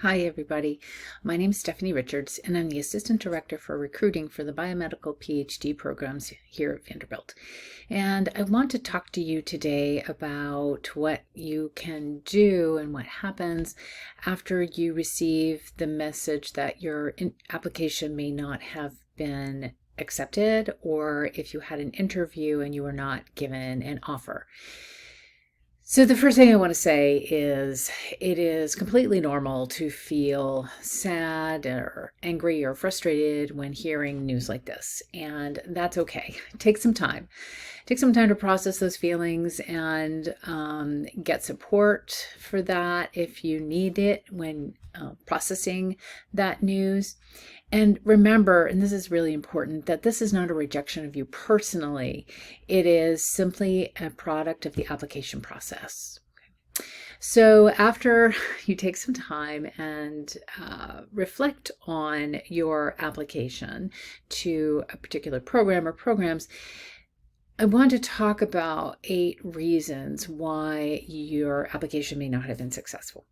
Hi, everybody. My name is Stephanie Richards, and I'm the Assistant Director for Recruiting for the Biomedical PhD programs here at Vanderbilt. And I want to talk to you today about what you can do and what happens after you receive the message that your application may not have been accepted, or if you had an interview and you were not given an offer. So the first thing I want to say is it is completely normal to feel sad or angry or frustrated when hearing news like this, and that's okay. Take some time. Take some time to process those feelings and get support for that if you need it when processing that news. And remember, and this is really important, that this is not a rejection of you personally. It is simply a product of the application process. So after you take some time and reflect on your application to a particular program or programs, I want to talk about 8 reasons why your application may not have been successful.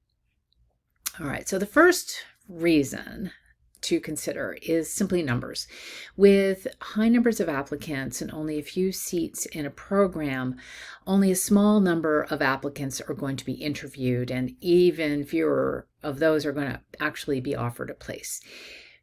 All right, so the first reason to consider is simply numbers. With high numbers of applicants and only a few seats in a program, only a small number of applicants are going to be interviewed, and even fewer of those are going to actually be offered a place.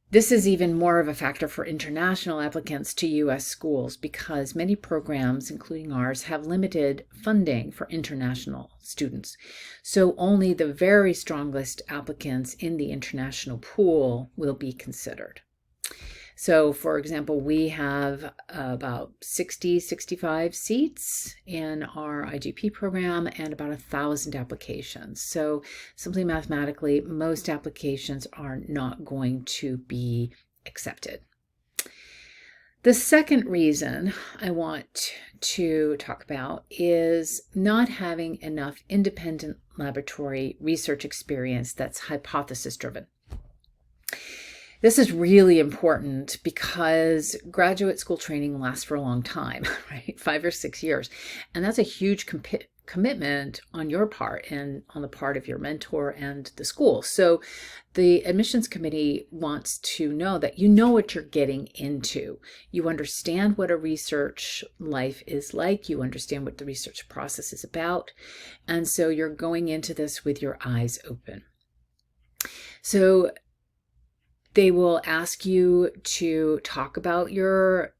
This is even more of a factor for international applicants to U.S. schools because many programs, including ours, have limited funding for international students. So only the very strongest applicants in the international pool will be considered. So, for example, we have about 65 seats in our IGP program and about 1,000 applications. So simply mathematically, most applications are not going to be accepted. The second reason I want to talk about is not having enough independent laboratory research experience that's hypothesis driven. This is really important because graduate school training lasts for a long time, right? 5 or 6 years. And that's a huge commitment on your part and on the part of your mentor and the school. So the admissions committee wants to know that you know what you're getting into. You understand what a research life is like. You understand what the research process is about. And so you're going into this with your eyes open. So they will ask you to talk about your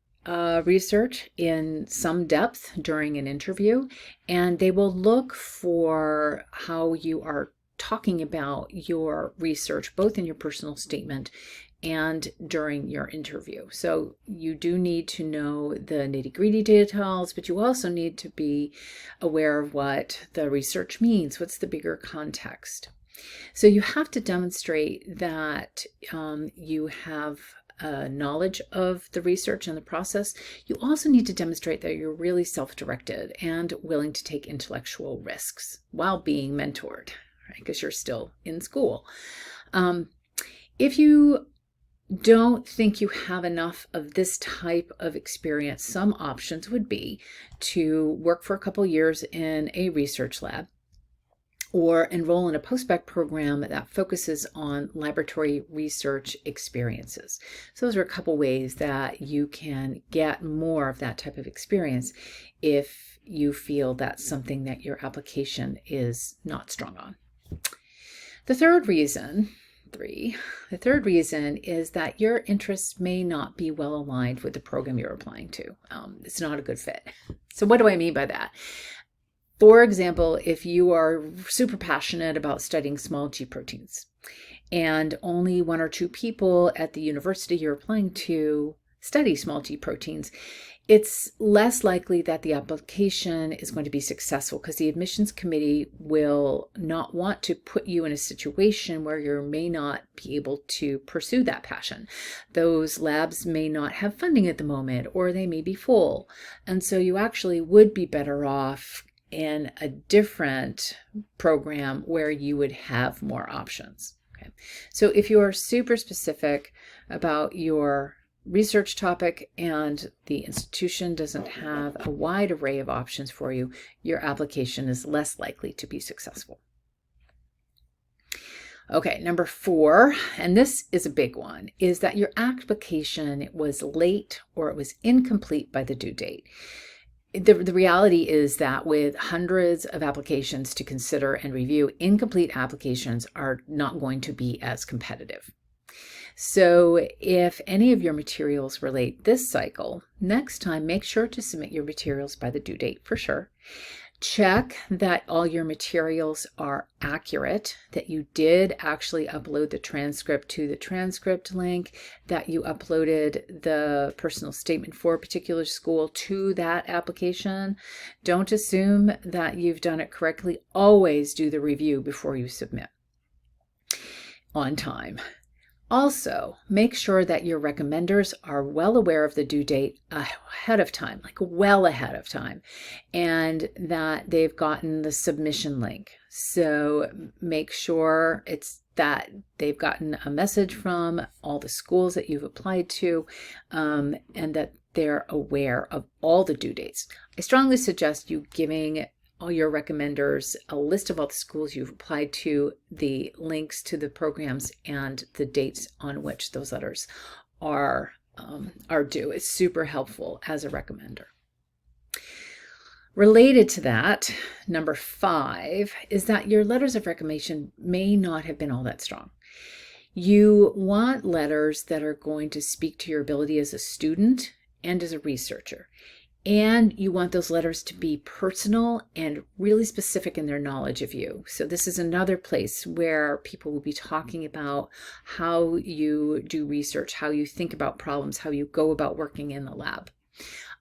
research in some depth during an interview, and they will look for how you are talking about your research, both in your personal statement and during your interview. So you do need to know the nitty-gritty details, but you also need to be aware of what the research means. What's the bigger context? So you have to demonstrate that you have knowledge of the research and the process. You also need to demonstrate that you're really self-directed and willing to take intellectual risks while being mentored, right? Because you're still in school. If you don't think you have enough of this type of experience, some options would be to work for a couple years in a research lab, or enroll in a postbac program that focuses on laboratory research experiences. So those are a couple ways that you can get more of that type of experience if you feel that's something that your application is not strong on. The third reason is that your interests may not be well aligned with the program you're applying to. It's not a good fit. So what do I mean by that? For example, if you are super passionate about studying small G proteins and only 1 or 2 people at the university you're applying to study small G proteins, it's less likely that the application is going to be successful because the admissions committee will not want to put you in a situation where you may not be able to pursue that passion. Those labs may not have funding at the moment, or they may be full. And so you actually would be better off in a different program where you would have more options. Okay. So if you are super specific about your research topic and the institution doesn't have a wide array of options for you, your application is less likely to be successful. Okay, number 4, and this is a big one, is that your application was late or it was incomplete by the due date. The reality is that with hundreds of applications to consider and review, incomplete applications are not going to be as competitive. So if any of your materials relate this cycle, next time make sure to submit your materials by the due date for sure. Check that all your materials are accurate, that you did actually upload the transcript to the transcript link, that you uploaded the personal statement for a particular school to that application. Don't assume that you've done it correctly. Always do the review before you submit on time. Also, make sure that your recommenders are well aware of the due date ahead of time, like well ahead of time, and that they've gotten the submission link. So make sure it's that they've gotten a message from all the schools that you've applied to, and that they're aware of all the due dates. I strongly suggest you giving all your recommenders a list of all the schools you've applied to, the links to the programs, and the dates on which those letters are due. It's super helpful as a recommender. Related to that, number 5 is that your letters of recommendation may not have been all that strong. You want letters that are going to speak to your ability as a student and as a researcher. And you want those letters to be personal and really specific in their knowledge of you. So this is another place where people will be talking about how you do research, how you think about problems, how you go about working in the lab.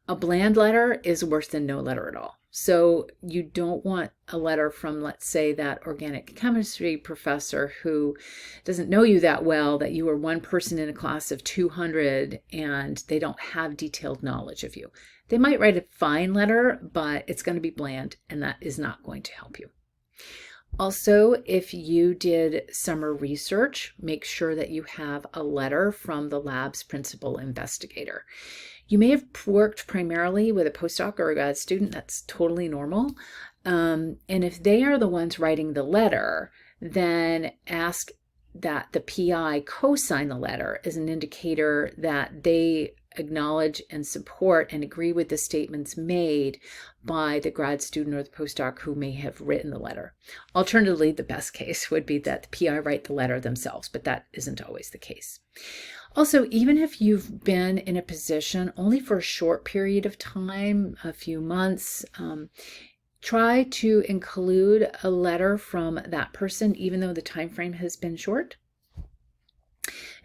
A bland letter is worse than no letter at all. So you don't want a letter from, let's say, that organic chemistry professor who doesn't know you that well, that you are one person in a class of 200 and they don't have detailed knowledge of you. They might write a fine letter, but it's going to be bland, and that is not going to help you. Also, if you did summer research, make sure that you have a letter from the lab's principal investigator. You may have worked primarily with a postdoc or a grad student. That's totally normal. And if they are the ones writing the letter, then ask that the PI co-sign the letter as an indicator that they acknowledge and support and agree with the statements made by the grad student or the postdoc who may have written the letter. Alternatively, the best case would be that the PI write the letter themselves, but that isn't always the case. Also, even if you've been in a position only for a short period of time, a few months, try to include a letter from that person, even though the time frame has been short.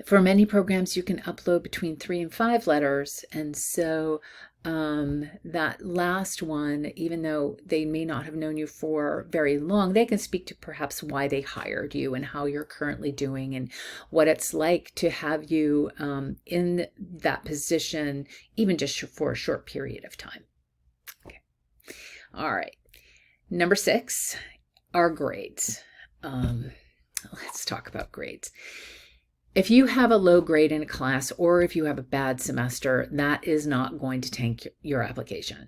For many programs, you can upload between 3 and 5 letters, and so that last one, even though they may not have known you for very long, they can speak to perhaps why they hired you and how you're currently doing and what it's like to have you in that position, even just for a short period of time. Okay. All right. Number 6 are grades. Let's talk about grades. If you have a low grade in a class or if you have a bad semester, that is not going to tank your application.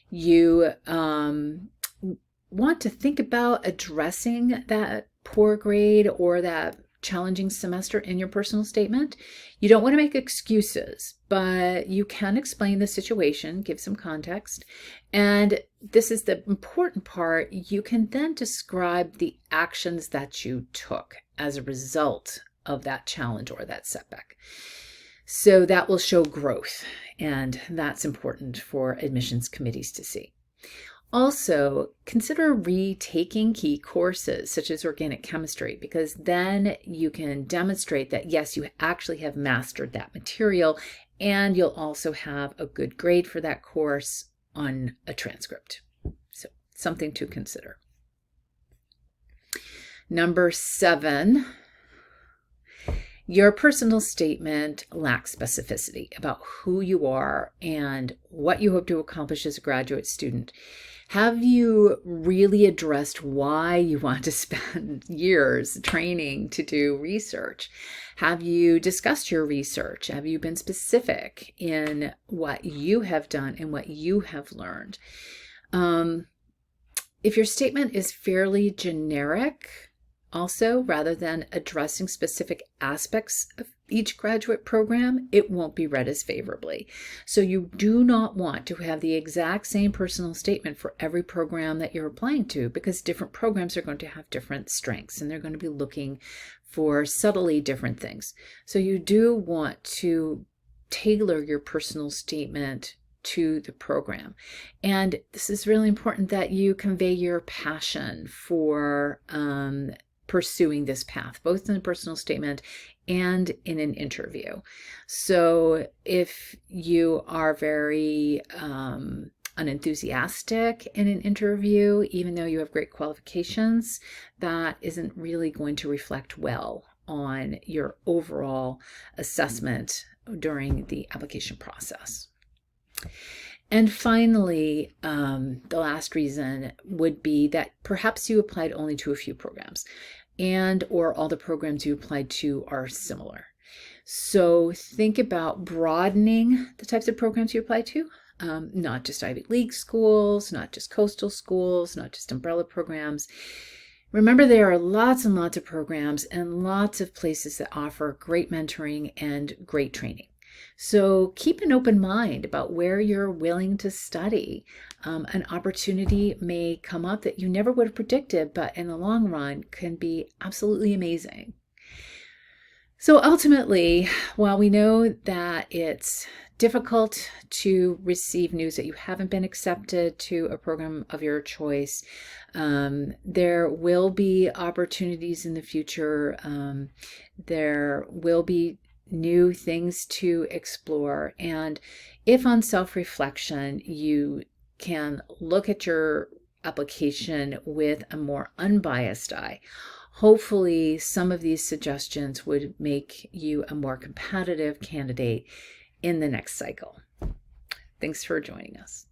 You want to think about addressing that poor grade or that challenging semester in your personal statement. You don't want to make excuses, but you can explain the situation, give some context. And this is the important part. You can then describe the actions that you took as a result of that challenge or that setback. So that will show growth, and that's important for admissions committees to see. Also, consider retaking key courses such as organic chemistry, because then you can demonstrate that yes, you actually have mastered that material, and you'll also have a good grade for that course on a transcript. So something to consider. Number 7, your personal statement lacks specificity about who you are and what you hope to accomplish as a graduate student. Have you really addressed why you want to spend years training to do research? Have you discussed your research? Have you been specific in what you have done and what you have learned? If your statement is fairly generic, Also, rather than addressing specific aspects of each graduate program, it won't be read as favorably. So you do not want to have the exact same personal statement for every program that you're applying to, because different programs are going to have different strengths and they're going to be looking for subtly different things. So you do want to tailor your personal statement to the program. And this is really important, that you convey your passion for pursuing this path, both in the personal statement and in an interview. So if you are very unenthusiastic in an interview, even though you have great qualifications, that isn't really going to reflect well on your overall assessment during the application process. And finally, the last reason would be that perhaps you applied only to a few programs, and or all the programs you applied to are similar. So think about broadening the types of programs you apply to, not just Ivy League schools, not just coastal schools, not just umbrella programs. Remember, there are lots and lots of programs and lots of places that offer great mentoring and great training. So keep an open mind about where you're willing to study. An opportunity may come up that you never would have predicted, but in the long run can be absolutely amazing. So ultimately, while we know that it's difficult to receive news that you haven't been accepted to a program of your choice, there will be opportunities in the future. There will be new things to explore. And if on self-reflection, you can look at your application with a more unbiased eye, hopefully some of these suggestions would make you a more competitive candidate in the next cycle. Thanks for joining us.